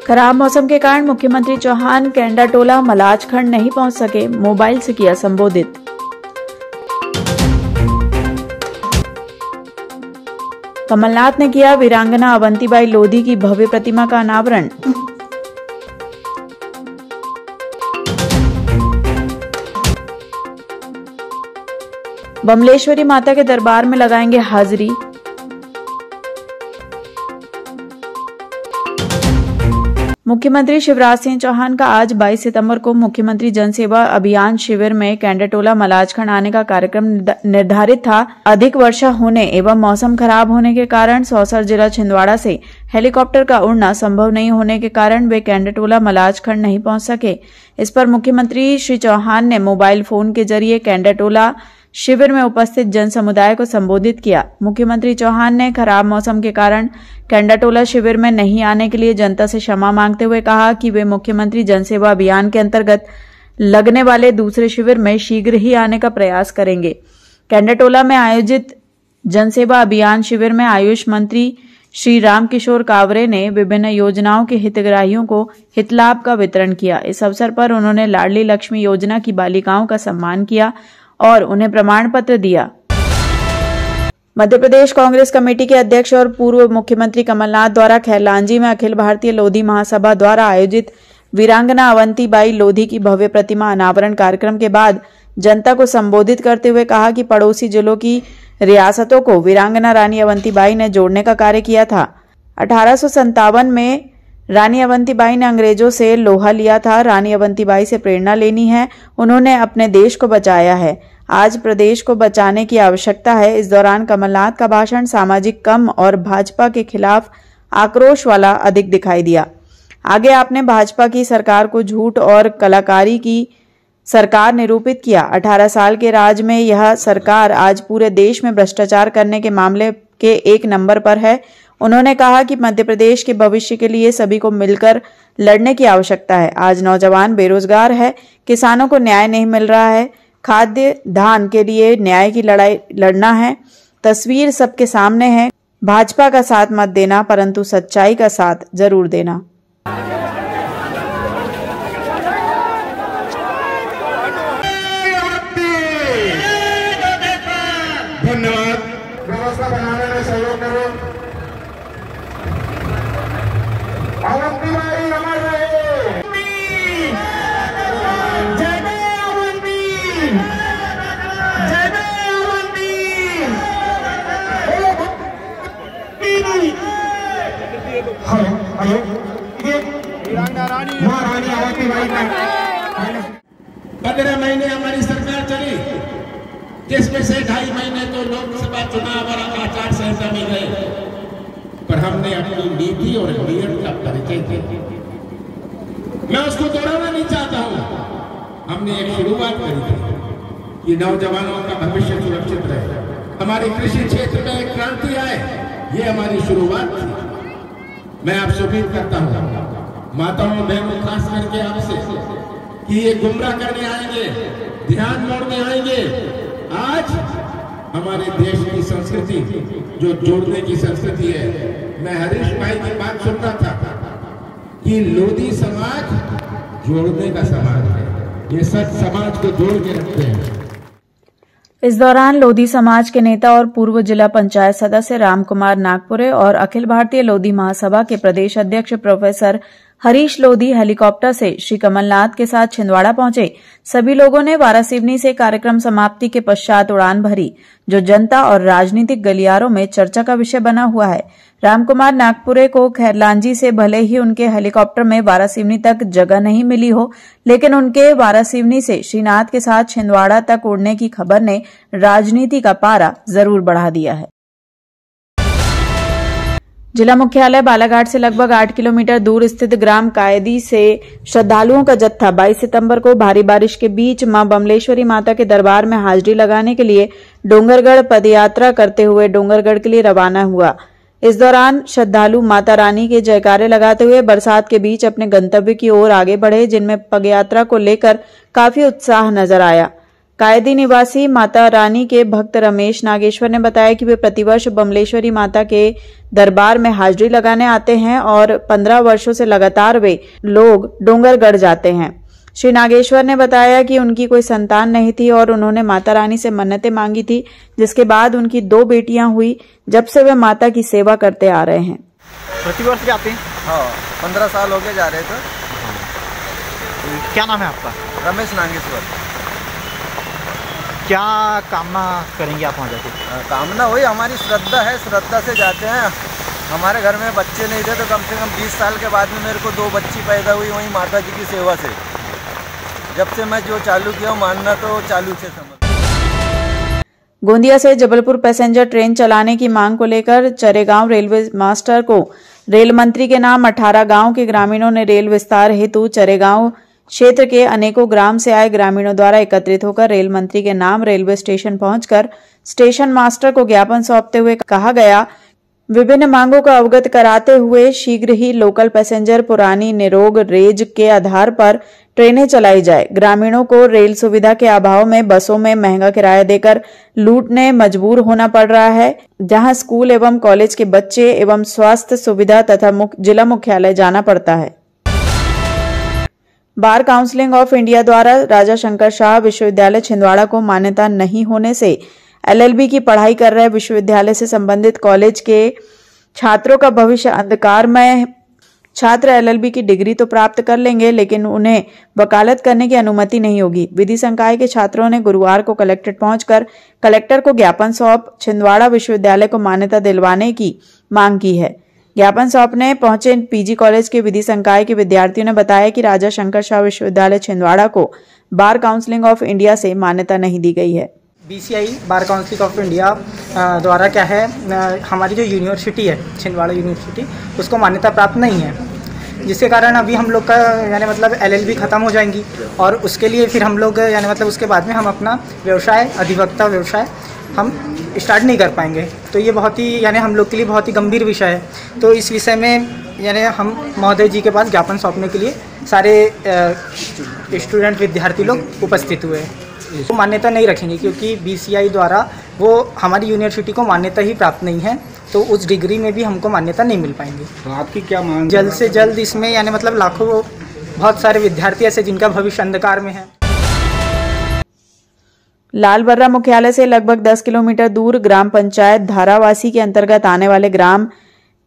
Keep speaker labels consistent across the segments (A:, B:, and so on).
A: खराब मौसम के कारण मुख्यमंत्री चौहान केंडाटोला मलाजखंड नहीं पहुंच सके, मोबाइल से किया संबोधित। कमलनाथ ने किया वीरांगना अवंतीबाई लोधी की भव्य प्रतिमा का अनावरण। बमलेश्वरी माता के दरबार में लगाएंगे हाजिरी। मुख्यमंत्री शिवराज सिंह चौहान का आज 22 सितंबर को मुख्यमंत्री जनसेवा अभियान शिविर में केंडाटोला मलाजखंड आने का कार्यक्रम निर्धारित था। अधिक वर्षा होने एवं मौसम खराब होने के कारण सौंसर जिला छिंदवाड़ा से हेलीकॉप्टर का उड़ना संभव नहीं होने के कारण वे केंडाटोला मलाजखंड नहीं पहुंच सके। इस पर मुख्यमंत्री श्री चौहान ने मोबाइल फोन के जरिए केंडाटोला शिविर में उपस्थित जन समुदाय को संबोधित किया। मुख्यमंत्री चौहान ने खराब मौसम के कारण केंडाटोला शिविर में नहीं आने के लिए जनता से क्षमा मांगते हुए कहा कि वे मुख्यमंत्री जनसेवा अभियान के अंतर्गत लगने वाले दूसरे शिविर में शीघ्र ही आने का प्रयास करेंगे। केंडाटोला में आयोजित जनसेवा अभियान शिविर में आयुष मंत्री श्री रामकिशोर कावरे ने विभिन्न योजनाओं के हितग्राहियों को हितलाभ का वितरण किया। इस अवसर पर उन्होंने लाडली लक्ष्मी योजना की बालिकाओं का सम्मान किया और उन्हें प्रमाण पत्र दिया। मध्य प्रदेश कांग्रेस कमेटी के अध्यक्ष और पूर्व मुख्यमंत्री कमलनाथ द्वारा खैरलांजी में अखिल भारतीय लोधी महासभा द्वारा आयोजित वीरांगना अवंतीबाई लोधी की भव्य प्रतिमा अनावरण कार्यक्रम के बाद जनता को संबोधित करते हुए कहा कि पड़ोसी जिलों की रियासतों को वीरांगना रानी अवंतीबाई ने जोड़ने का कार्य किया था। 1857 में रानी अवंतीबाई ने अंग्रेजों से लोहा लिया था। रानी अवंतीबाई से प्रेरणा लेनी है, उन्होंने अपने देश को बचाया है। आज प्रदेश को बचाने की आवश्यकता है। इस दौरान कमलनाथ का भाषण सामाजिक कम और भाजपा के खिलाफ आक्रोश वाला अधिक दिखाई दिया। आगे आपने भाजपा की सरकार को झूठ और कलाकारी की सरकार निरूपित किया। 18 साल के राज में यह सरकार आज पूरे देश में भ्रष्टाचार करने के मामले के 1 नंबर पर है। उन्होंने कहा कि मध्य प्रदेश के भविष्य के लिए सभी को मिलकर लड़ने की आवश्यकता है। आज नौजवान बेरोजगार है, किसानों को न्याय नहीं मिल रहा है, खाद्य धान के लिए न्याय की लड़ाई लड़ना है। तस्वीर सबके सामने है। भाजपा का साथ मत देना, परंतु सच्चाई का साथ जरूर देना।
B: धन्यवाद। व्यवस्था बनाने में सहयोग करो। अवंतीबाई अमर रहे। जय जय अवंती, जय जय अवंती। हेलो महारानी अवंतीबाई का 15 महीने हमारी सरकार चली, जिसमें से 2.5 महीने तो लोकसभा चुनाव और आचार संहिता में गए, पर हमने अपनी नीति और नियत का परिचय दिया। मैं उसको दोहराना नहीं चाहता हूं। हमने एक शुरुआत करी थी कि नौजवानों का भविष्य सुरक्षित रहे, हमारे कृषि क्षेत्र में एक क्रांति आए, ये हमारी शुरुआत थी। मैं आपसे उम्मीद करता हूं, माताओं बहनों खास करके आपसे, कि ये गुमराह करने आएंगे, ध्यान मोड़ने आएंगे। आज हमारे देश की संस्कृति जो जोड़ने की संस्कृति है, मैं हरीश भाई की बात सुन रहा था कि लोधी समाज जोड़ने का समाज है, ये सच समाज को जोड़ के रखते हैं।
A: इस दौरान लोधी समाज के नेता और पूर्व जिला पंचायत सदस्य रामकुमार नागपुरे और अखिल भारतीय लोधी महासभा के प्रदेश अध्यक्ष प्रोफेसर हरीश लोधी हेलीकॉप्टर से श्री कमलनाथ के साथ छिंदवाड़ा पहुंचे। सभी लोगों ने वारासिवनी से कार्यक्रम समाप्ति के पश्चात उड़ान भरी, जो जनता और राजनीतिक गलियारों में चर्चा का विषय बना हुआ है। रामकुमार नागपुरे को खैरलांजी से भले ही उनके हेलीकॉप्टर में वारासिवनी तक जगह नहीं मिली हो, लेकिन उनके वारासिवनी से श्रीनाथ के साथ छिंदवाड़ा तक उड़ने की खबर ने राजनीति का पारा जरूर बढ़ा दिया है। जिला मुख्यालय बालाघाट से लगभग 8 किलोमीटर दूर स्थित ग्राम कायदी से श्रद्धालुओं का जत्था 22 सितंबर को भारी बारिश के बीच मां बमलेश्वरी माता के दरबार में हाजिरी लगाने के लिए डोंगरगढ़ पदयात्रा करते हुए डोंगरगढ़ के लिए रवाना हुआ। इस दौरान श्रद्धालु माता रानी के जयकारे लगाते हुए बरसात के बीच अपने गंतव्य की ओर आगे बढ़े, जिनमें पदयात्रा को लेकर काफी उत्साह नजर आया। कायदी निवासी माता रानी के भक्त रमेश नागेश्वर ने बताया कि वे प्रतिवर्ष बमलेश्वरी माता के दरबार में हाजिरी लगाने आते हैं और 15 वर्षों से लगातार वे लोग डोंगरगढ़ जाते हैं। श्री नागेश्वर ने बताया कि उनकी कोई संतान नहीं थी और उन्होंने माता रानी से मन्नतें मांगी थी, जिसके बाद उनकी 2 बेटियां हुई। जब से वे माता की सेवा करते आ रहे हैं।
C: प्रतिवर्ष जाते हैं?
D: हाँ, 15 साल हो गए जा रहे थे।
C: क्या नाम है आपका?
D: रमेश नागेश्वर।
C: क्या कामना करेंगे आप वहाँ जाके?
D: कामना वही हमारी श्रद्धा है, श्रद्धा से जाते हैं। हमारे घर में बच्चे नहीं थे तो कम से कम 20 साल के बाद में मेरे को 2 बच्ची पैदा हुई वहीं माता जी की सेवा से। जब से मैं जो चालू किया मानना तो चालू से समझ।
A: गोंदिया से जबलपुर पैसेंजर ट्रेन चलाने की मांग को लेकर चरेगांव रेलवे मास्टर को रेल मंत्री के नाम 18 गांव के ग्रामीणों ने रेल विस्तार हेतु चरेगांव क्षेत्र के अनेकों ग्राम से आए ग्रामीणों द्वारा एकत्रित होकर रेल मंत्री के नाम रेलवे स्टेशन पहुंचकर स्टेशन मास्टर को ज्ञापन सौंपते हुए कहा गया, विभिन्न मांगों को अवगत कराते हुए शीघ्र ही लोकल पैसेंजर पुरानी निरोग रेज के आधार पर ट्रेनें चलाई जाए। ग्रामीणों को रेल सुविधा के अभाव में बसों में महंगा किराया देकर लूटने मजबूर होना पड़ रहा है, जहां स्कूल एवं कॉलेज के बच्चे एवं स्वास्थ्य सुविधा तथा जिला मुख्यालय जाना पड़ता है। बार काउंसिलिंग ऑफ इंडिया द्वारा राजा शंकर शाह विश्वविद्यालय छिंदवाड़ा को मान्यता नहीं होने से LLB की पढ़ाई कर रहे विश्वविद्यालय से संबंधित कॉलेज के छात्रों का भविष्य अंधकारमय। छात्र LLB की डिग्री तो प्राप्त कर लेंगे, लेकिन उन्हें वकालत करने की अनुमति नहीं होगी। विधि संकाय के छात्रों ने गुरुवार को कलेक्ट्रेट पहुंचकर कलेक्टर को ज्ञापन सौंप छिंदवाड़ा विश्वविद्यालय को मान्यता दिलवाने की मांग की है। ज्ञापन सौंपने पहुंचे PG कॉलेज के विधि संकाय के विद्यार्थियों ने बताया कि राजा शंकर शाह विश्वविद्यालय छिंदवाड़ा को बार काउंसिलिंग ऑफ इंडिया से मान्यता नहीं दी गई है।
C: BCI bar council of India द्वारा क्या है, हमारी जो यूनिवर्सिटी है छिंदवाड़ा यूनिवर्सिटी उसको मान्यता प्राप्त नहीं है, जिसके कारण अभी हम लोग का यानी मतलब LLB ख़त्म हो जाएंगी और उसके लिए फिर हम लोग यानी मतलब उसके बाद में हम अपना व्यवसाय अधिवक्ता व्यवसाय हम स्टार्ट नहीं कर पाएंगे। तो ये बहुत ही यानी हम लोग के लिए बहुत ही गंभीर विषय है। तो इस विषय में यानी हम महोदय जी के पास ज्ञापन सौंपने के लिए सारे स्टूडेंट विद्यार्थी लोग उपस्थित हुए हैं। वो मान्यता नहीं रखेंगे क्योंकि BCI द्वारा वो हमारी यूनिवर्सिटी को मान्यता ही प्राप्त नहीं है, तो उस डिग्री में भी हमको मान्यता नहीं मिल पाएंगे।
D: तो आपकी क्या मांग?
C: जल्द से जल्द इसमें यानी मतलब लाखों बहुत सारे विद्यार्थी ऐसे जिनका भविष्य अंधकार में है।
A: लालबर्रा मुख्यालय से लगभग 10 किलोमीटर दूर ग्राम पंचायत धारावासी के अंतर्गत आने वाले ग्राम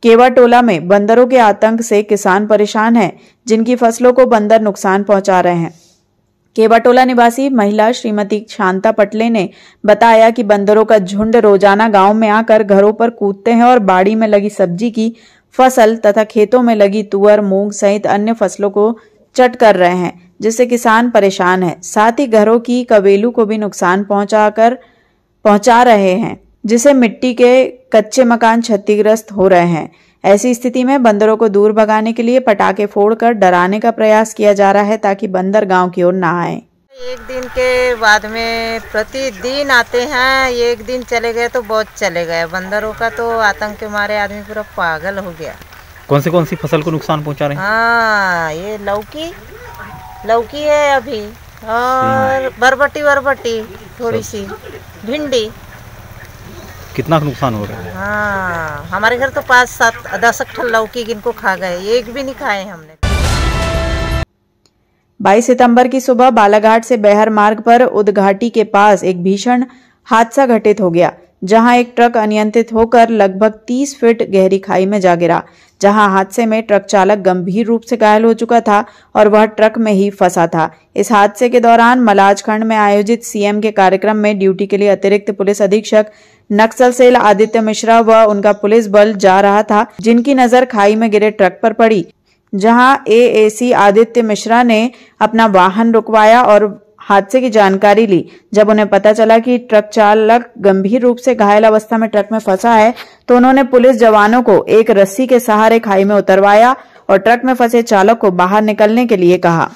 A: केवाटोला में बंदरों के आतंक से किसान परेशान हैं, जिनकी फसलों को बंदर नुकसान पहुंचा रहे हैं। केवाटोला निवासी महिला श्रीमती शांता पटले ने बताया कि बंदरों का झुंड रोजाना गांव में आकर घरों पर कूदते हैं और बाड़ी में लगी सब्जी की फसल तथा खेतों में लगी तुअर, मूंग सहित अन्य फसलों को चट कर रहे हैं, जिससे किसान परेशान है। साथ ही घरों की कबेलू को भी नुकसान पहुंचा रहे हैं, जिससे मिट्टी के कच्चे मकान क्षतिग्रस्त हो रहे हैं। ऐसी स्थिति में बंदरों को दूर भगाने के लिए पटाखे फोड़कर डराने का प्रयास किया जा रहा है ताकि बंदर गांव की ओर न आए।
E: एक दिन के बाद में प्रतिदिन आते हैं, एक दिन चले गए तो बहुत चले गए। बंदरों का तो आतंक के मारे आदमी पूरा पागल हो गया।
C: कौन सी फसल को नुकसान पहुंचा रहे हैं?
E: हाँ, ये लौकी है अभी और बरबटी थोड़ी सी भिंडी।
C: कितना नुकसान हो रहा है?
E: हाँ, हमारे घर तो 5-7-10 लौकी इनको खा गए, एक भी नहीं खाए हमने।
A: 22 सितंबर की सुबह बालाघाट से बेहर मार्ग पर उदघाटी के पास एक भीषण हादसा घटित हो गया, जहां एक ट्रक अनियंत्रित होकर लगभग 30 फीट गहरी खाई में जा गिरा, जहां हादसे में ट्रक चालक गंभीर रूप से घायल हो चुका था और वह ट्रक में ही फंसा था। इस हादसे के दौरान मलाजखंड में आयोजित CM के कार्यक्रम में ड्यूटी के लिए अतिरिक्त पुलिस अधीक्षक नक्सल सेल आदित्य मिश्रा व उनका पुलिस बल जा रहा था, जिनकी नजर खाई में गिरे ट्रक पर पड़ी, जहां AAC आदित्य मिश्रा ने अपना वाहन रुकवाया और हादसे की जानकारी ली। जब उन्हें पता चला कि ट्रक चालक गंभीर रूप से घायल अवस्था में ट्रक में फंसा है, तो उन्होंने पुलिस जवानों को एक रस्सी के सहारे खाई में उतरवाया और ट्रक में फंसे चालक को बाहर निकलने के लिए कहा।